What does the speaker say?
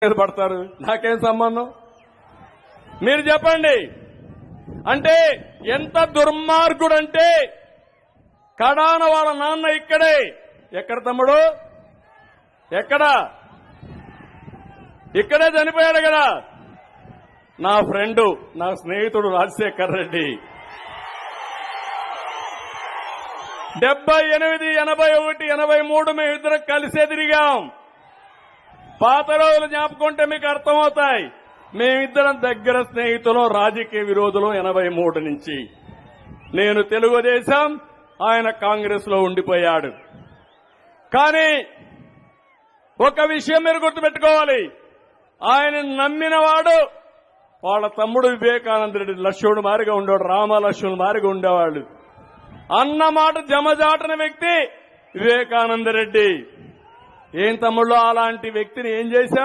పడతారు, నాకేం సంబంధం? మీరు చెప్పండి. అంటే ఎంత దుర్మార్గుడంటే కడాన వాళ్ళ నాన్న ఇక్కడే. ఎక్కడ తమ్ముడు? ఎక్కడా? ఇక్కడే చనిపోయాడు కదా. నా ఫ్రెండు, నా స్నేహితుడు రాజశేఖర్ రెడ్డి 78, 81, 83 మేమిద్దరం కలిసే తిరిగాం. పాత రోజులు జ్ఞాపకుంటే మీకు అర్థమవుతాయి. మేమిద్దరం దగ్గర స్నేహితులు, రాజకీయ విరోధులు 83 నుంచి. నేను తెలుగుదేశం, ఆయన కాంగ్రెస్ లో ఉండిపోయాడు. కానీ ఒక విషయం మీరు గుర్తుపెట్టుకోవాలి, ఆయన నమ్మినవాడు వాళ్ళ తమ్ముడు వివేకానంద రెడ్డి లక్ష్మణుడు మారిగా ఉండేవాడు, రామలక్ష్మణుడు మారిగా ఉండేవాళ్ళు. అన్నమాట జమజాటన వ్యక్తి వివేకానంద రెడ్డి. ఏం తమ్ముళ్ళు, అలాంటి వ్యక్తిని ఏం చేశారు?